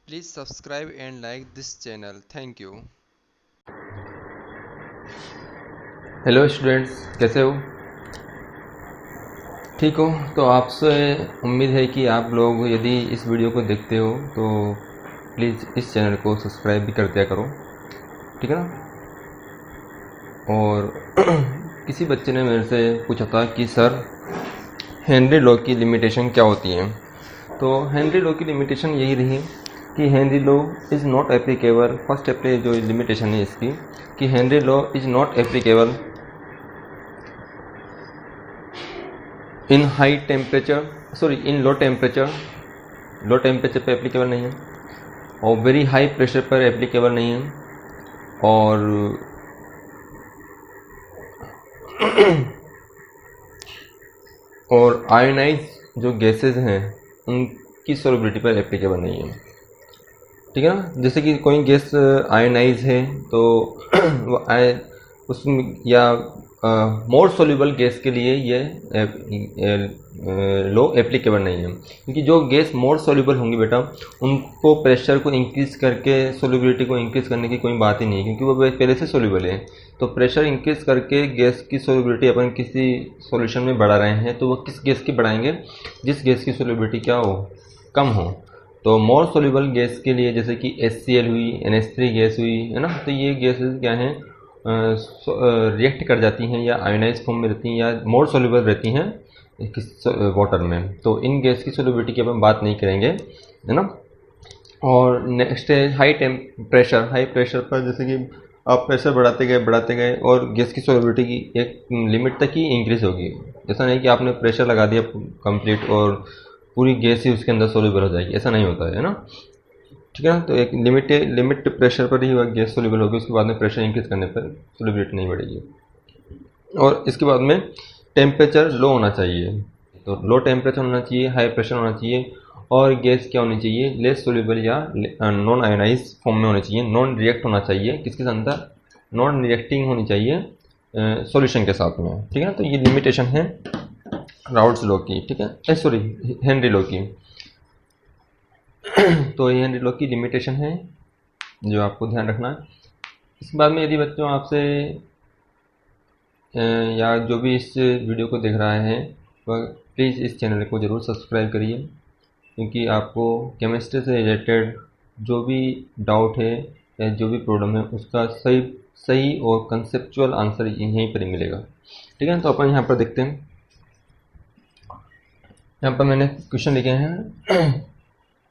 Please subscribe and like this channel. Thank you. Hello students, कैसे हो? ठीक हो? तो आपसे उम्मीद है कि आप लोग यदि इस वीडियो को देखते हो तो प्लीज़ इस चैनल को सब्सक्राइब भी कर दिया करो, ठीक है ना? और किसी बच्चे ने मेरे से पूछा था कि सर हेनरी लॉ की लिमिटेशन क्या होती है। तो हेनरी लॉ की लिमिटेशन यही रही कि Henry law is not applicable. First जो लिमिटेशन है इसकी कि Henry law is not applicable in high temperature, in low temperature पे एप्लीकेबल नहीं है, और वेरी हाई प्रेशर पर एप्लीकेबल नहीं है, और आयोनाइज जो गैसेस हैं उनकी सोलिबिलिटी पर एप्लीकेबल नहीं है, ठीक है ना? जैसे कि कोई गैस आयोनाइज है तो वो उसमें या मोर सोल्यूबल गैस के लिए ये लॉ एप्लीकेबल नहीं है, क्योंकि जो गैस मोर सोल्यूबल होंगी बेटा उनको प्रेशर को इंक्रीज करके सोल्यूबिलिटी को इंक्रीज करने की कोई बात ही नहीं है, क्योंकि वो पहले से सोल्यूबल है। तो प्रेशर इंक्रीज करके गैस की सोल्यूबिलिटी अपन किसी सॉल्यूशन में बढ़ा रहे हैं तो वो किस गैस की बढ़ाएंगे? जिस गैस की सोल्यूबिलिटी क्या हो, कम हो। तो मोर सोल्यूबल गैस के लिए जैसे कि HCl हुई, NH3 गैस हुई, है ना, तो ये गैसेस क्या हैं, रिएक्ट कर जाती हैं या आयोनाइज फॉर्म में रहती हैं या मोर सोल्यूबल रहती हैं किस वाटर में। तो इन गैस की सोल्यूबिलिटी की अपन बात नहीं करेंगे, है ना। और नेक्स्ट है हाई प्रेशर पर जैसे कि आप प्रेशर बढ़ाते गए और गैस की सोल्यूबिलिटी की एक लिमिट तक ही इंक्रीज होगी। ऐसा नहीं कि आपने प्रेशर लगा दिया कंप्लीट और पूरी गैस ही उसके अंदर सोल्यूबल हो जाएगी, ऐसा नहीं होता है ना, ठीक है ना। तो एक लिमिट प्रेशर पर ही वह गैस सोल्यूबल होगी, उसके बाद में प्रेशर इंक्रीज करने पर सोल्यूबिलिटी नहीं बढ़ेगी। और इसके बाद में टेम्परेचर लो होना चाहिए, तो लो टेम्परेचर होना चाहिए, हाई प्रेशर होना चाहिए, और गैस क्या होनी चाहिए, लेस सोल्यूबल या नॉन आयोनाइज फॉर्म में होनी चाहिए, नॉन रिएक्ट होना चाहिए, किसके अंदर, नॉन रिएक्टिंग होनी चाहिए सॉल्यूशन के साथ में, ठीक है ना। तो ये लिमिटेशन है राउल्ट्स लॉ की, ठीक है, हेनरी लॉ की। तो ये हेनरी लॉ की लिमिटेशन है जो आपको ध्यान रखना है। इसके बाद में यदि बच्चों आपसे या जो भी इस वीडियो को देख रहा है वह प्लीज़ इस चैनल को ज़रूर सब्सक्राइब करिए, क्योंकि आपको केमिस्ट्री से रिलेटेड जो भी डाउट है या जो भी प्रॉब्लम है उसका सही और कंसेप्चुअल आंसर यहीं पर ही मिलेगा, ठीक है। तो अपन यहाँ पर देखते हैं, यहाँ पर मैंने क्वेश्चन लिखे हैं।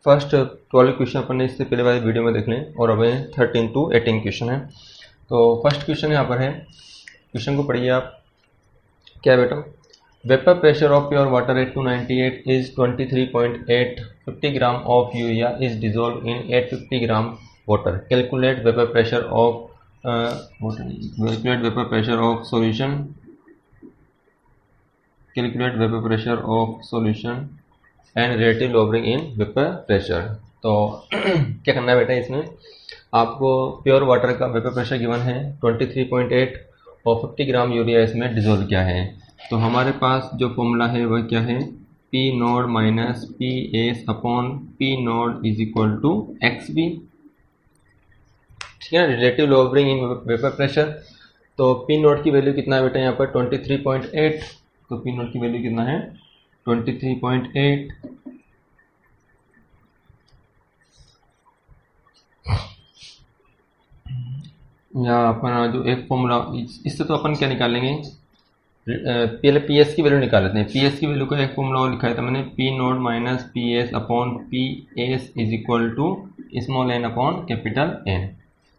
फर्स्ट 12 क्वेश्चन अपन ने इससे पहले वाले वीडियो में देख लें, और अब 13 to 18 क्वेश्चन है। तो फर्स्ट क्वेश्चन यहाँ पर है, क्वेश्चन को पढ़िए आप। क्या है बेटा? Vapour pressure of pure water at 298 is 23.8, 50 gram of urea is dissolved in 850 gram water. Calculate vapour pressure of solution, calculate vapour pressure of solution and relative lowering in vapour pressure. तो क्या करना है बेटा, इसमें आपको pure water का vapour pressure given है 23.8 और 50 ग्राम यूरिया इसमें डिजोल्व किया है। तो हमारे पास जो फॉर्मूला है वह क्या है, P naught minus P S upon P naught is equal to XB, ठीक है, relative lowering in vapour pressure. तो P नोड की वैल्यू कितना है बेटा यहाँ पर 23.8, तो P नोड की वैल्यू कितना है 23.8, या अपन जो एक फॉर्मूला इससे तो अपन क्या निकालेंगे, पहले पी एस की वैल्यू निकाल लेते हैं। पी एस की वैल्यू का एक फॉर्मूला और लिखा था मैंने, P naught minus P S upon P S is equal to small N upon capital N.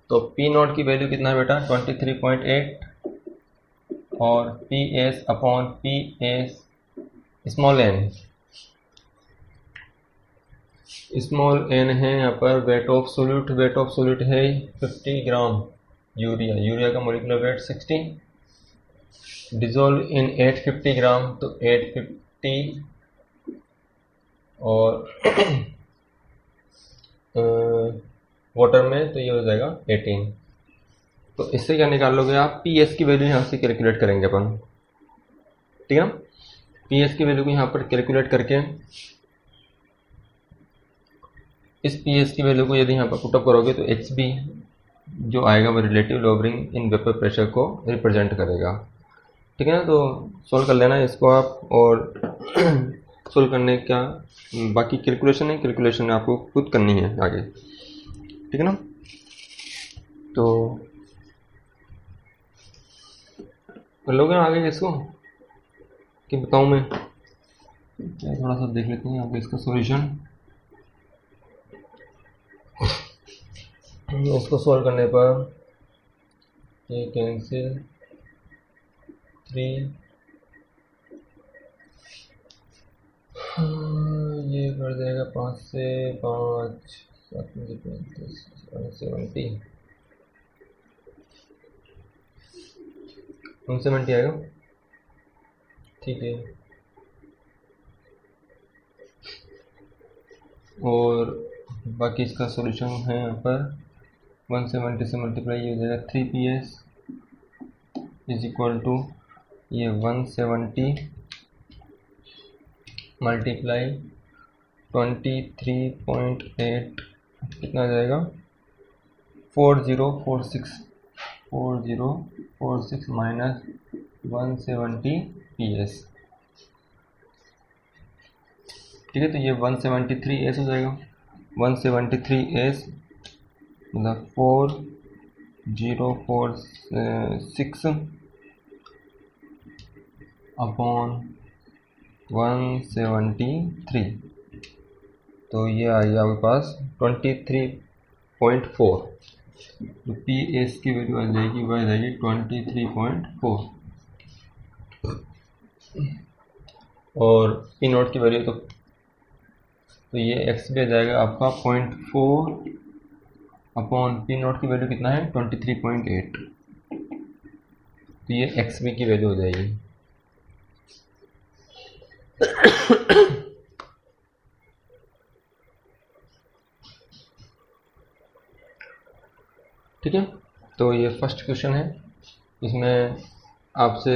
तो पी नोट की वैल्यू कितना है बेटा 23.8, और P S upon P S small N है यहाँ पर वेट ऑफ सोल्यूट है 50 ग्राम यूरिया का molecular weight 16, dissolve in 850 gram, तो 850 और वाटर में तो ये हो जाएगा 18। तो इससे क्या निकाल लोगे आप, पी एस की वैल्यू यहाँ से कैलकुलेट करेंगे अपन, ठीक है ना। पी एस की वैल्यू को यहाँ पर कैलकुलेट करके इस पी एस की वैल्यू को यदि यहाँ पर पुटअप करोगे तो एच बी जो आएगा वो रिलेटिव लोवरिंग इन वेपर प्रेशर को रिप्रेजेंट करेगा। ठीक है ना, तो सॉल्व कर लेना इसको आप, और सॉल्व करने का बाकी कैलकुलेशन है, कैलकुलेशन आपको खुद करनी है आगे। ठीक है ना, तो कर लोगे आगे इसको कि बताऊँ मैं क्या, थोड़ा सा देख लेते हैं आगे इसका सॉल्यूशन। इसको सॉल्व करने पर ये कैंसिल 3 ये कर देगा 5 से 5 7 35 170 170 आएगा। ठीक है, और बाकी इसका सॉल्यूशन है यहाँ पर 170 से मल्टीप्लाई ये हो जाएगा 3PS इज इक्वल टू ये 170 मल्टीप्लाई 23.8 कितना आ जाएगा 4046 माइनस 170 PS। ठीक है, तो ये 173S हो जाएगा। 173S मतलब 4046 अपॉन 173, तो ये आ गया आपके पास 23.4। तो पी एस की वैल्यू आ जाएगी, वह आ जाएगी 23.4, और पी नोट की वैल्यू तो ये एक्स भी आ जाएगा आपका 0.4 अपॉन पी नोट की वैल्यू कितना है 23.8, तो ये एक्स बी की वैल्यू हो जाएगी। ठीक है, तो ये फर्स्ट क्वेश्चन है, इसमें आपसे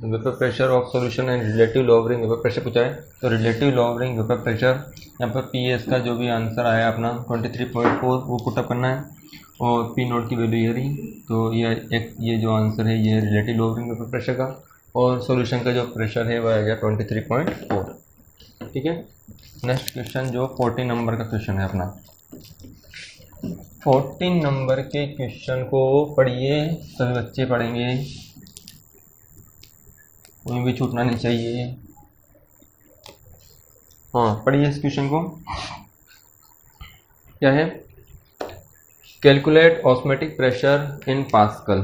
vapour pressure of solution and relative lowering vapour pressure पूछा है। तो रिलेटिव लोवरिंग वेपर प्रेशर यहाँ पर पी एस का जो भी आंसर आया अपना 23.4 वो पुटअप करना है, और पी नोट की वैल्यू ये रही। तो ये जो आंसर है ये रिलेटिव लोवरिंग वेपर प्रेशर का, और सॉल्यूशन का जो प्रेशर है वह आ गया 23.4। ठीक है, नेक्स्ट क्वेश्चन जो 14 नंबर का क्वेश्चन है अपना। 14 नंबर के क्वेश्चन को पढ़िए, सभी बच्चे पढ़ेंगे, कोई भी छूटना नहीं चाहिए। हाँ, पढ़िए इस क्वेश्चन को। क्या है, calculate osmotic pressure in pascal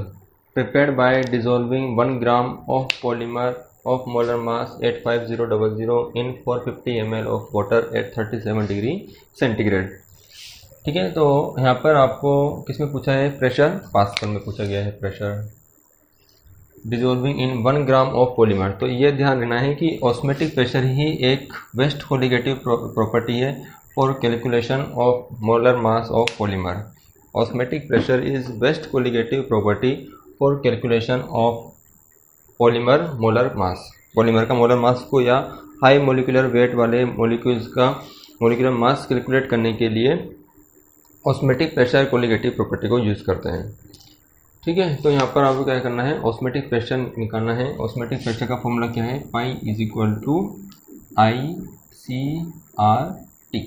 prepared by dissolving 1 gram of polymer of molar mass at 5000 in 450 ml of water at 37 degree centigrade. ठीक है, तो यहाँ पर आपको किसमें पूछा है, प्रेशर पास्कल में पूछा गया है, pressure dissolving in 1 gram of polymer. तो ये ध्यान रखना है कि ऑस्मोटिक प्रेशर ही एक बेस्ट कोलिगेटिव प्रॉपर्टी है for calculation of molar mass of polymer. Osmotic pressure is best colligative property for calculation of polymer molar mass. Polymer का molar mass को या हाई मोलिकुलर वेट वाले मोलिक्यूल्स का molecular mass calculate करने के लिए osmotic pressure colligative property को use करते हैं। ठीक है, तो यहाँ पर आपको क्या करना है, ऑस्मोटिक प्रेशर निकालना है। ऑस्मोटिक प्रेशर का फॉर्मूला क्या है, pi is equal to ICRT।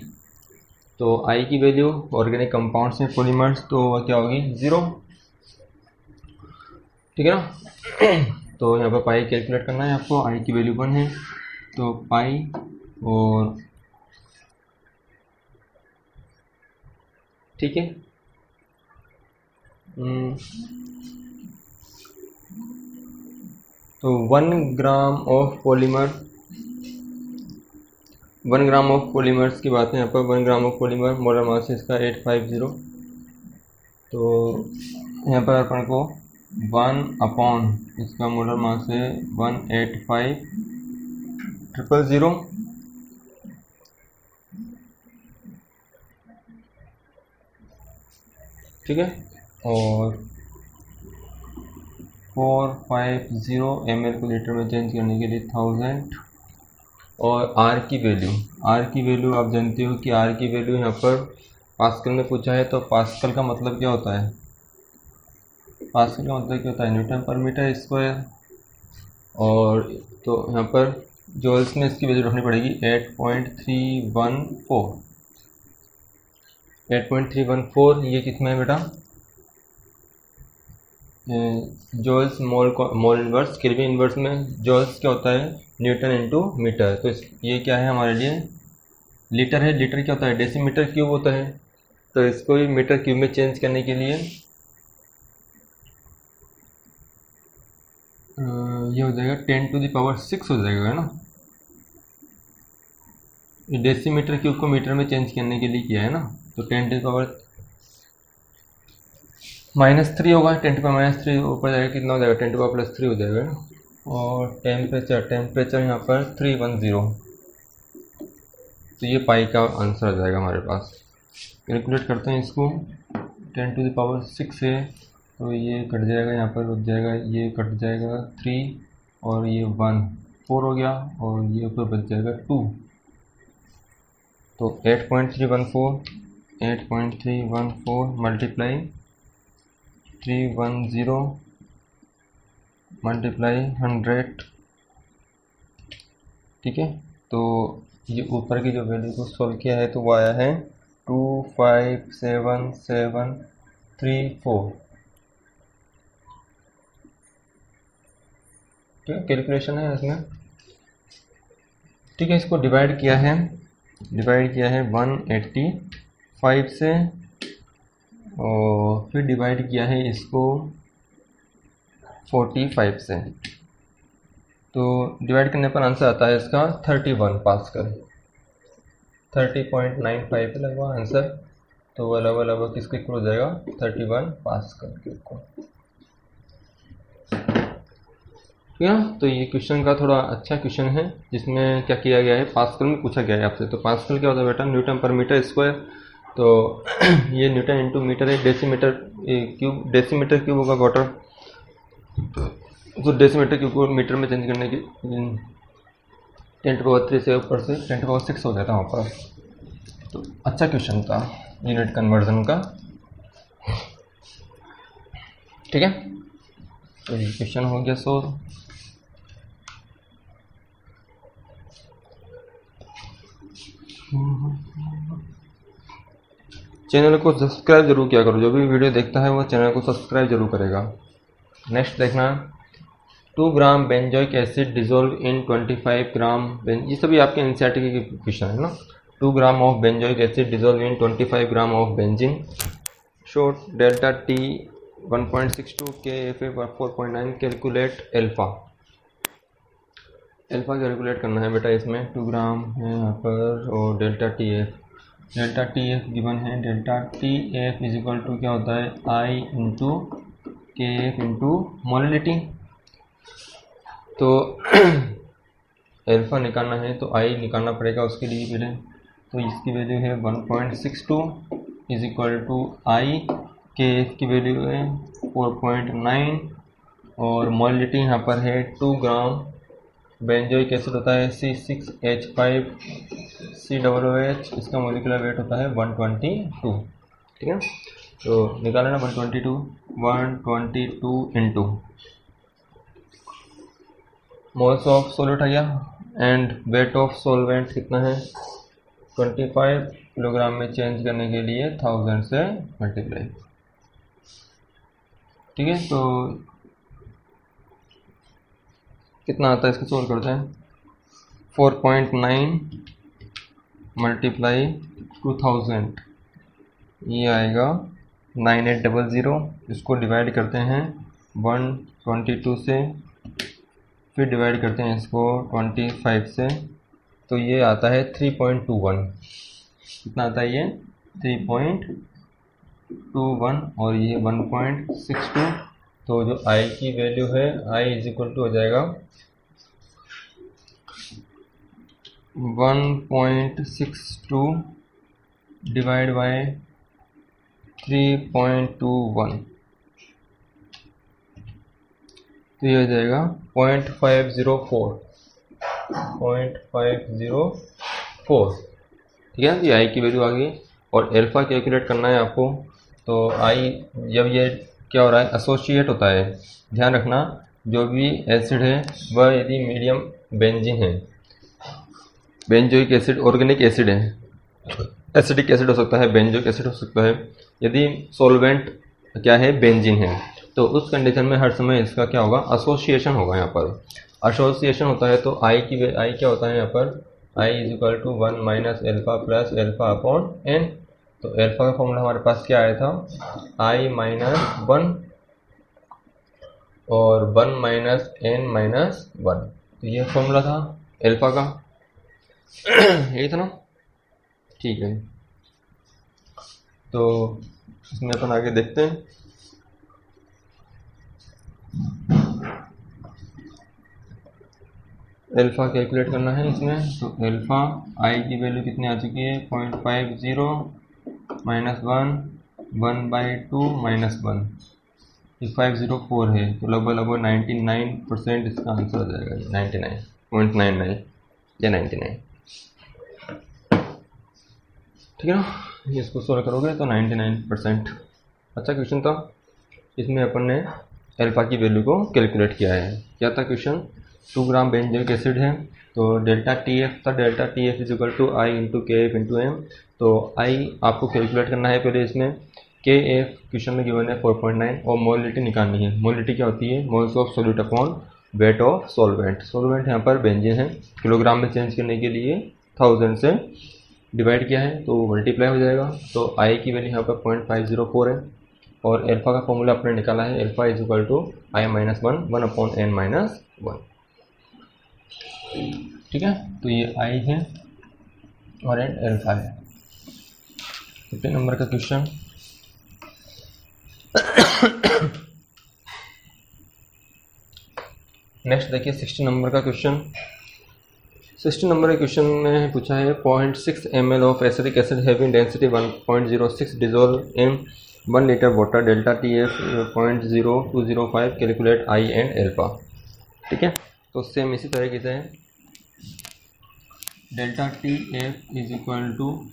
तो आई की वैल्यू ऑर्गेनिक कंपाउंड्स में पॉलीमर्स, तो वह क्या होगी 0। ठीक है ना, तो यहाँ पर पाई कैलकुलेट करना है आपको, आई की वैल्यू 1 है, तो पाई और ठीक है तो 1 gram of polymer, 1 gram of polymers की बात है यहाँ पर। 1 gram of polymer molar mass है इसका 850। तो यहाँ पर अपन को 1 अपॉन इसका मोलर मास है 185,000। ठीक है, और 450 ml को लीटर में चेंज करने के लिए 1000 और आर की वैल्यू आप जानते हो कि आर की वैल्यू यहाँ पर पास्कल में पूछा है, तो पास्कल का मतलब क्या होता है, पास्कल का मतलब क्या होता है, न्यूटन पर मीटर स्क्वायर। और तो यहाँ पर जॉल्स में इसकी वैल्यू रखनी पड़ेगी 8.314। ये कितना है बेटा, जॉल्स मोल इन्वर्स केल्विन इन्वर्स में जॉल्स क्या होता है, न्यूटन इनटू मीटर। तो ये क्या है हमारे लिए, लीटर है। लीटर क्या होता है, डेसीमीटर क्यूब होता है। तो इसको भी मीटर क्यूब में चेंज करने के लिए ये हो जाएगा 10⁶ हो जाएगा, है ना। ये डेसीमीटर क्यूब को मीटर में चेंज करने के लिए किया है ना। तो 10⁻³ होगा, 10⁻³ ऊपर जाएगा, कितना हो जाएगा, 10⁻+3 हो जाएगा ना। और टेम्परेचर यहाँ पर 310। तो ये पाई का आंसर आ जाएगा हमारे पास। कैलकुलेट करते हैं इसको, 10⁶ है तो ये कट जाएगा, यहाँ पर रुक जाएगा, ये कट जाएगा 3 और ये 1 4 हो गया, और ये ऊपर बच जाएगा 2। तो 8.314 मल्टीप्लाई 310 मल्टीप्लाई 100, ठीक है। तो ये ऊपर की जो वैल्यू को सॉल्व किया है तो वो आया है 25734। ठीक है, कैलकुलेशन है इसमें। ठीक है, इसको डिवाइड किया है 185 से, और फिर डिवाइड किया है इसको 45 से। तो डिवाइड करने पर आंसर आता है इसका 31 पास्कल, 30.95 लगभग आंसर। तो वो लगभग किसके इक्वल हो जाएगा, 31 पास्कल के इक्वल। ठीक है, तो ये क्वेश्चन का थोड़ा अच्छा क्वेश्चन है, जिसमें क्या किया गया है, पास्कल में पूछा गया है आपसे। तो पास्कल क्या होता है बेटा, न्यूटन पर मीटर स्क्वायर। तो ये न्यूटन इंटू मीटर है, डेसीमीटर क्यूब होगा क्वार्टर। तो डेसीमीटर क्यूब को मीटर में चेंज करने की 10⁻³ से ऊपर से 10⁻6 हो गया था वहाँ पर। तो अच्छा क्वेश्चन था यूनिट कन्वर्जन का। ठीक है, तो ये क्वेश्चन हो गया सॉल्व। चैनल को सब्सक्राइब जरूर किया करो, जो भी वीडियो देखता है वो चैनल को सब्सक्राइब जरूर करेगा। नेक्स्ट देखना, 2 ग्राम बेंजोइक एसिड डिजोल्व इन 25 ग्राम ये सभी आपके एनसीईआरटी के क्वेश्चन है ना। 2 gram of benzoic acid dissolve in 25 gram of benzene, short delta T 1.62 KFA 4.9, calculate alpha. Alpha calculate करना है बेटा, इसमें 2 ग्राम है यहाँ पर, और डेल्टा टी एफ गिवन है। Delta T F is equal to क्या होता है, I into K F into molality. तो एल्फा निकालना है तो आई निकालना पड़ेगा उसके लिए पहले। तो इसकी वैल्यू है 1.62 इज इक्वल टू आई, के एफ की वैल्यू है 4.9, और मोलिलिटी यहाँ पर है 2 ग्राम बेंजोइक एसिड होता है C6H5COOH, इसका मोलिकुलर वेट होता है 122। ठीक है, तो निकालना ना 122 इंटू मोल्स ऑफ सॉल्यूट आ गया, एंड वेट ऑफ सॉल्वेंट कितना है 25 किलोग्राम में चेंज करने के लिए 1000 से मल्टीप्लाई। ठीक है, तो कितना आता है, इसको सोल्व करते हैं। 4.9 मल्टीप्लाई 2000, ये आएगा 9800। इसको डिवाइड करते हैं 122 से, फिर डिवाइड करते हैं इसको 25 से, तो ये आता है 3.21। कितना आता है ये 3.21, और ये 1.62। तो जो आई की वैल्यू है, आई इज इक्वल टू हो जाएगा 1.62 डिवाइड बाय 3.21, तो ये हो जाएगा 0.504। 0.504। ठीक है, ये आई की वैल्यू आ गई। और एल्फा कैलकुलेट करना है आपको। तो आई जब ये क्या हो रहा है, एसोसिएट होता है। ध्यान रखना, जो भी एसिड है वह यदि मीडियम बेंजीन है, बेंजोइक एसिड ऑर्गेनिक एसिड है, एसिडिक एसिड हो सकता है, बेंजोइक एसिड हो सकता है, यदि सॉल्वेंट क्या है, बेंजीन है, तो उस कंडीशन में हर समय इसका क्या होगा, एसोसिएशन होगा। यहाँ पर एसोसिएशन होता है तो आई क्या होता है यहाँ पर, I is equal to 1 minus alpha plus alpha upon N. तो एल्फा का फॉर्मूला हमारे पास क्या आया था, आई माइनस 1 और 1 माइनस एन माइनस 1। तो ये फॉर्मूला था एल्फा का। यही था ना, ठीक है। तो इसमें अपन आगे देखते हैं। एल्फा कैलकुलेट करना है इसमें। तो एल्फा आई की वैल्यू कितनी आ चुकी है, 0.50 माइनस 1/2 माइनस 1, ये 504 है। तो लगभग 99% इसका आंसर हो जाएगा, 99.99 या 99। ठीक है ना, ये इसको सोल्व करोगे तो 99%। अच्छा क्वेश्चन था। इसमें अपन ने एल्फा की वैल्यू को कैलकुलेट किया है। क्या था क्वेश्चन, 2 ग्राम बेंजोइक एसिड है, तो डेल्टा टी एफ था, delta T F is equal to I into K F into M. तो आई आपको कैलकुलेट करना है पहले। इसमें के एफ क्वेश्चन में गिवन है 4.9 और मोलिटी निकालनी है। मोलिटी क्या होती है, moles of solute upon weight of solvent. Solvent यहाँ पर बेंजीन है, किलोग्राम में चेंज करने के लिए 1000 से डिवाइड किया है तो मल्टीप्लाई हो जाएगा। तो आई की वैल्यू यहाँ पर 0.504 है। और एल्फा का फॉर्मूला अपने निकाला है, alpha is equal to I minus 1 upon N minus 1। ठीक है, तो ये आई है और एन एल्फा है। 15 नंबर का क्वेश्चन। नेक्स्ट देखिए 16 नंबर का क्वेश्चन। 16 नंबर के क्वेश्चन में पूछा है 0.6 ml of acidic acid having density 1.06 dissolve in 1 litre water, delta T F 0.0205, calculate I and alpha. ठीक है, तो सेम इसी तरीके से है। Delta T F is equal to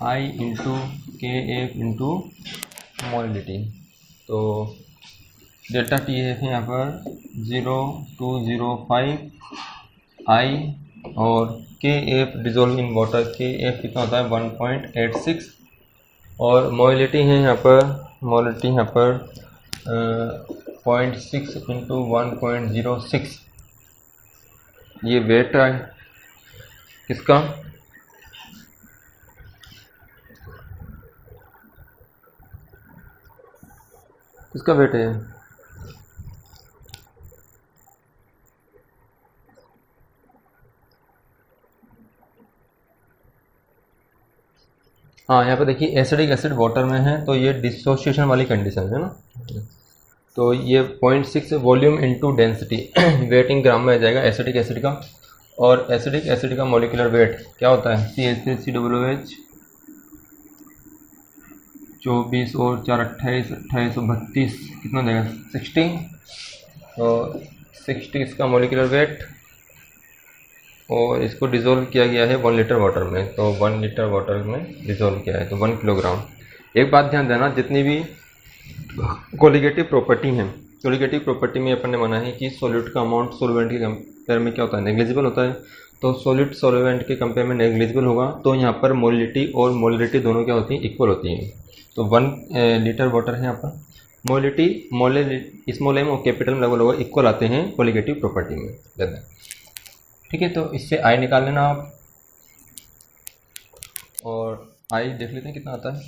I into K F into molality. तो डेल्टा टी एफ है यहाँ पर 0.205 आई और K F dissolve in water, K F कितना होता है 1.86 और मोलिटी है यहाँ पर, मोलिटी यहाँ पर 0.6 इंटू 1.06। ये वेट है किसका, किसका वेट है, हाँ यहाँ पे देखिए एसिडिक एसिड वाटर में है तो ये डिसोसिएशन वाली कंडीशन है ना। तो ये 0.6 वॉल्यूम इनटू डेंसिटी वेट इन ग्राम में आ जाएगा एसिडिक एसिड का। और एसिडिक एसिड का मॉलिक्यूलर वेट क्या होता है, CH3COOH 24 और 4 28 2832 कितना देगा 60। तो 60 इसका मॉलिक्यूलर वेट और इसको डिज़ोल्व किया गया है 1 लीटर वाटर में। तो 1 लीटर वाटर में डिज़ोल्व किया है तो 1 किलोग्राम। एक बात ध्यान देना, जितनी भी कोलिगेटिव प्रॉपर्टी हैं, कोलिगेटिव प्रॉपर्टी में अपन ने माना है कि सॉल्यूट का अमाउंट सॉल्वेंट के कंपेयर में क्या होता है, नेग्लिजिबल होता है। तो सॉल्यूट सॉल्वेंट के कंपेयर में नेग्लिजिबल होगा तो यहाँ पर मोलिटी और मोलिटी दोनों क्या होती हैं, इक्वल होती हैं। तो 1 लीटर वाटर है यहाँ पर, मोलिटी स्मॉल एम और कैपिटल में लगभग इक्वल आते हैं कोलिगेटिव प्रॉपर्टी में ज़्यादा। ठीक है, तो इससे आई निकाल लेना आप और आई देख लेते हैं कितना आता है।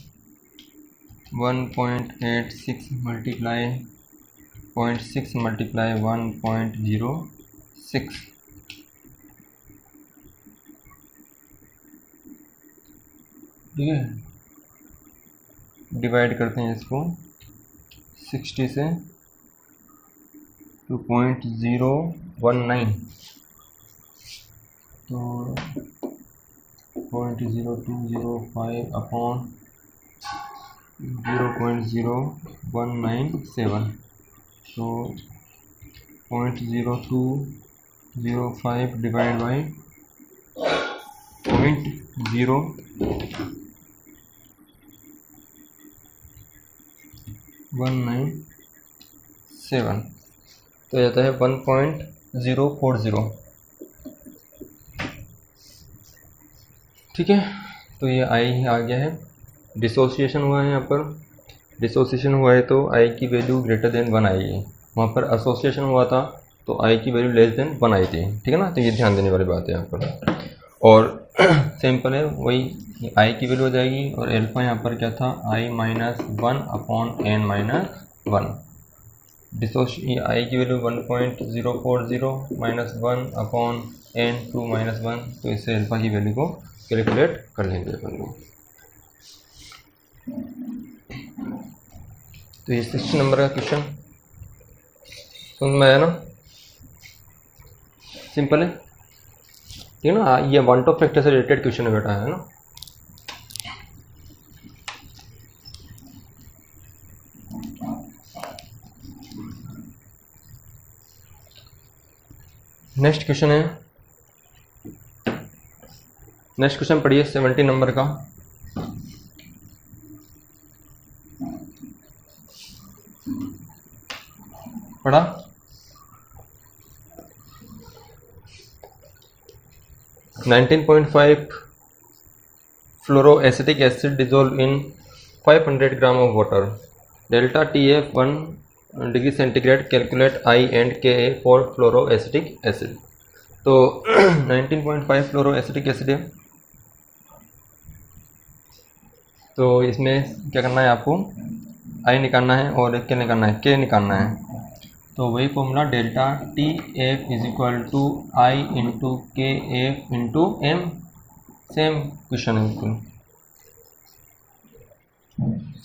1.86 मल्टीप्लाई 0.6 मल्टीप्लाई 1.06। ठीक है, डिवाइड करते हैं इसको 60 से 2.019 तो 0.0205 अपॉन 0.0197 तो 0.02 0.05 डिवाइड बाई 0.0197 तो जाता है 1.040। ठीक है, तो ये आई आ गया है। डिसोसिएशन हुआ है, यहाँ पर डिसोसिएशन हुआ है तो आई की वैल्यू ग्रेटर देन 1 आई है। वहाँ पर एसोसिएशन हुआ था तो आई की वैल्यू लेस देन 1 आई थी। ठीक है ना, तो ये ध्यान देने वाली बात है यहाँ पर। और सिंपल है, वही आई की वैल्यू हो जाएगी। और एल्फा यहाँ पर क्या था, I minus 1 upon N minus 1। I की value 1.040 minus 1 upon N 2 minus 1। तो इससे एल्फा की वैल्यू को कैलकुलेट कर लेंगे अपन लोग। तो ये 60 नंबर का क्वेश्चन समझ में आया ना, सिंपल है। ठीक है ना, ये वन टॉप फैक्टर से रिलेटेड क्वेश्चन है बेटा, है ना। नेक्स्ट क्वेश्चन है, नेक्स्ट क्वेश्चन पढ़िए 70 नंबर का। पढ़ा? (19.5) fluoroacetic acid dissolved in 500 gram of water. Delta TF 1 degree centigrade. Calculate I and Ka for fluoroacetic acid. तो 19.5 फ्लोरोएसिटिक एसिड है। तो इसमें क्या करना है आपको, आई निकालना है और क्या निकालना है, के निकालना है। तो वही formula delta T F is equal to I into K F into M. Same question है, बिल्कुल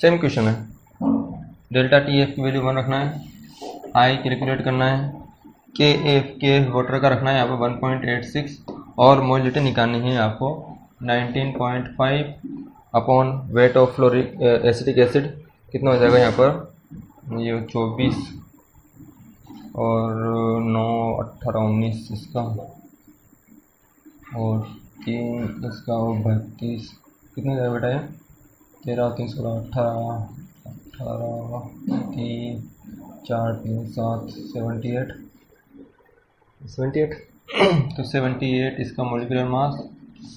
सेम क्वेश्चन है। डेल्टा टी एफ की वैल्यू 1 रखना है, आई कैलकुलेट करना है, के एफ वाटर का रखना है यहाँ पर 1.86 और मोलिटी निकालनी है आपको 19.5 upon weight of fluoric acetic acid. कितना हो जाएगा यहाँ पर, ये 24 और 9 18 19 इसका और 3 इसका और 32। कितने हो जाएगा बेटा ये, 13 3 16 18 3 4 3 7 78। तो 78 इसका molecular mass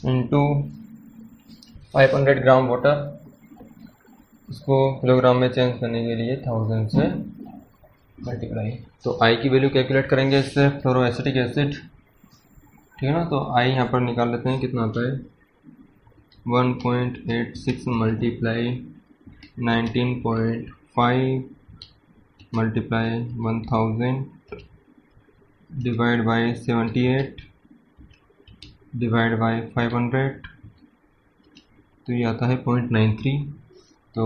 into 500 gram water, इसको किलोग्राम में चेंज करने के लिए 1000 से मल्टीप्लाई। तो आई की वैल्यू कैलकुलेट करेंगे इससे, फ्लोरोएसिटिक एसिड। ठीक है ना, तो आई यहाँ पर निकाल लेते हैं, कितना आता है 1.86 multiply 19.5 multiply 1000 divide by 78 divide by 500। तो ये आता है 0.93। तो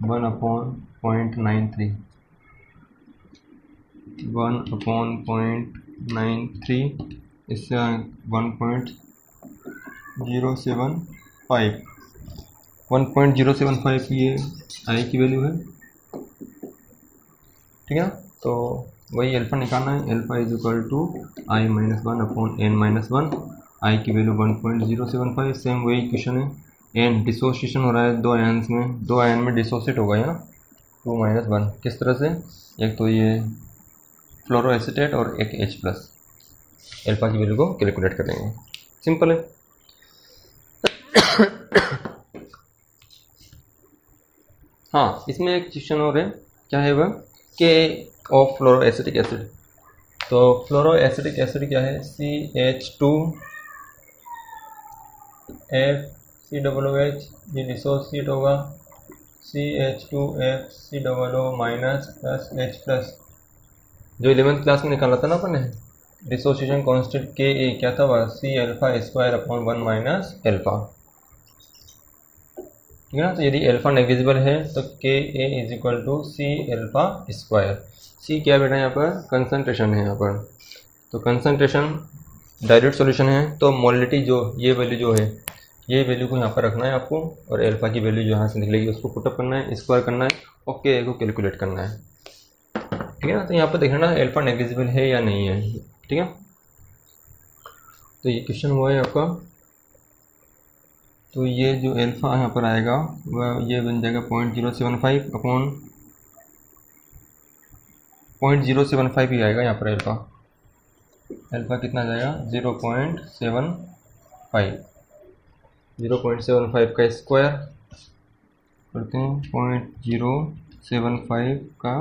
1 अपॉन 0.93 इससे 1.075 ये आई की वैल्यू है। ठीक है, तो वही अल्फा निकालना है। Alpha is equal to I minus 1 upon N minus 1। I की वैल्यू 1.075। सेम वही क्वेश्चन है। एन डिसोसिएशन हो रहा है 2 आयन्स में, 2 आयन में डिसोसिएट हो गया ना 2 माइनस 1। किस तरह से, एक तो ये फ्लोरोएसिटेट और एक H+। अल्फा की वैल्यू को कैलकुलेट करेंगे, सिंपल है। हाँ, इसमें एक क्वेश्चन और है, क्या है वह, के ऑफ फ्लोरोएसिटिक एसिड। तो फ्लोरोएसिटिक एसिड क्या है, CH2FCOOH, ये डिसोसिएट होगा CH2FCOO माइनस प्लस H+। जो 11th क्लास में निकाला था ना अपन ने, डिसोसिएशन कांस्टेंट के ए क्या था वह, C⁴/1 माइनस अल्फा। ठीक है ना, तो यदि अल्फा नेग्लिजिबल है तो के ए इज इक्वल टू C⁴। सी क्या बेटा यहाँ पर, कंसंट्रेशन है यहाँ पर। तो कंसंट्रेशन डायल्यूट सॉल्यूशन है, तो मोलिटी जो ये वैल्यू जो है, ये वैल्यू को यहाँ पर रखना है आपको, और अल्फा की वैल्यू जो यहाँ से निकलेगी उसको पुटअप करना है, स्क्वायर करना है और के को कैलकुलेट करना है। ठीक है ना, तो यहाँ पर देखना अल्फा नेग्लिजिबल है या नहीं है। ठीक है। तो ये क्वेश्चन हुआ है आपका। तो ये जो एल्फ़ा यहाँ पर आएगा वह ये बन जाएगा 0.075 अपॉन 0.075 ही आएगा यहाँ पर एल्फ़ा। एल्फ़ा कितना आ जाएगा 0.75 का स्क्वायर करते हैं 0.075 का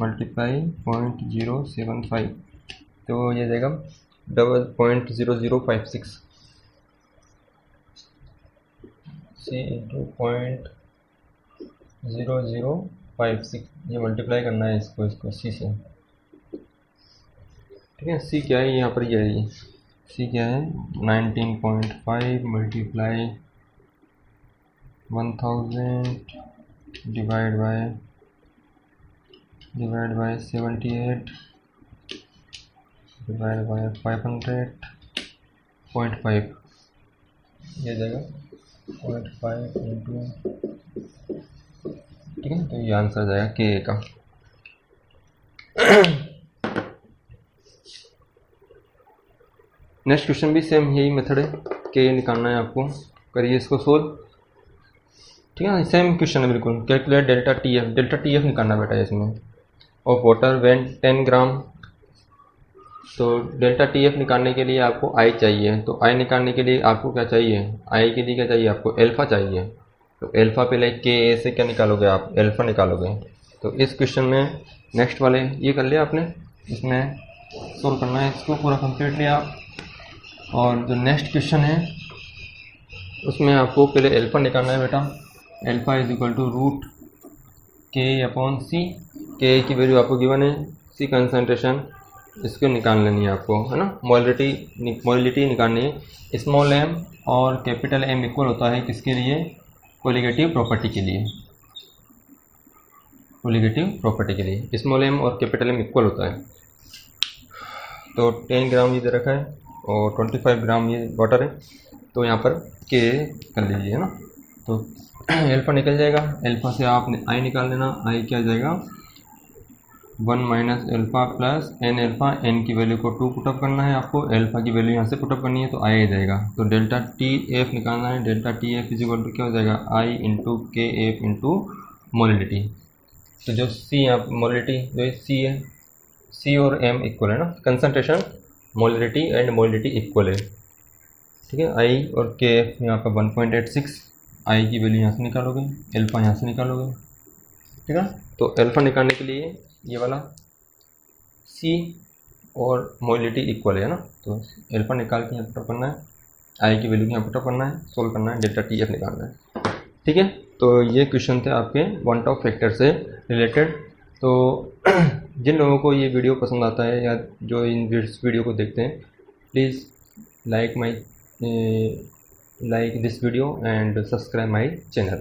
मल्टीप्लाई 0.075 तो ये जाएगा 0.0056 सी इंटू 0.0056 ये मल्टीप्लाई करना है इसको सी से। ठीक है, सी क्या है यहाँ पर, ये है सी क्या है 19.5 multiply 1000 divide by 78 divide by 500.5 ये जाएगा 0.5 इंटू। ठीक है, तो ये आंसर आ जाएगा के का। नेक्स्ट क्वेश्चन भी सेम यही मेथड है, के निकालना है आपको, करिए इसको सोल्व। ठीक है, सेम क्वेश्चन है बिल्कुल। कैलकुलेट डेल्टा टी एफ निकालना बेटा इसमें। ऑफ वाटर वेन 10 ग्राम। तो डेल्टा टी एफ निकालने के लिए आपको आई चाहिए, तो आई निकालने के लिए आपको क्या चाहिए, आई के लिए क्या चाहिए आपको, एल्फ़ा चाहिए। तो एल्फ़ा पहले के ए से क्या निकालोगे आप, एल्फ़ा निकालोगे। तो इस क्वेश्चन में नेक्स्ट वाले ये कर लिया आपने, इसमें सोल्व करना है इसको पूरा कम्प्लीटली आप। और जो नेक्स्ट क्वेश्चन है उसमें आपको पहले एल्फ़ा निकालना है बेटा। Alpha is equal to root K upon C. K की वैल्यू आपको गिवन है, सी कंसनट्रेशन इसको निकाल लेनी है आपको, है ना। मोलिटी निकालनी है। स्मॉल एम और कैपिटल एम इक्वल होता है किसके लिए, कोलिगेटिव प्रॉपर्टी के लिए। कोलिगेटिव प्रॉपर्टी के लिए स्मॉल एम और कैपिटल एम इक्वल होता है। तो 10 ग्राम ये दे रखा है और 25 ग्राम ये वाटर है, तो यहाँ पर के कर लीजिए, है ना। तो एल्फ़ा निकल जाएगा, एल्फ़ा से आपने आई निकाल लेना। आई क्या जाएगा 1 minus alpha plus N alpha. N की वैल्यू को 2 पुटअप करना है आपको, एल्फ़ा की वैल्यू यहाँ से पुटअप करनी है, तो आई आ जाएगा। तो डेल्टा टी एफ निकालना है। Delta T F is equal to क्या हो जाएगा, I into K F into molality. तो जो सी यहाँ मोलिडिटी जो सी है, सी और एम इक्वल है ना, कंसनट्रेशन मोलिडिटी एंड मोलिडिटी इक्वल है। ठीक है, आई और के एफ यहाँ पर 1.86। आई की वैल्यू यहाँ से निकालोगे, एल्फ़ा यहाँ से निकालोगे। ठीक है, तो एल्फ़ा निकालने के लिए ये वाला सी और मोलिडिटी इक्वल है ना, तो एल्फ़ा निकाल के यहाँ पुटअप करना है, आई की वैल्यू यहाँ पुटअप करना है, सोल्व करना है, डेल्टा टी एफ निकालना है। ठीक है, तो ये क्वेश्चन थे आपके वन टॉप फैक्टर से रिलेटेड। तो जिन लोगों को ये वीडियो पसंद आता है या जो इन वीडियो को देखते हैं, please like this video and subscribe my channel.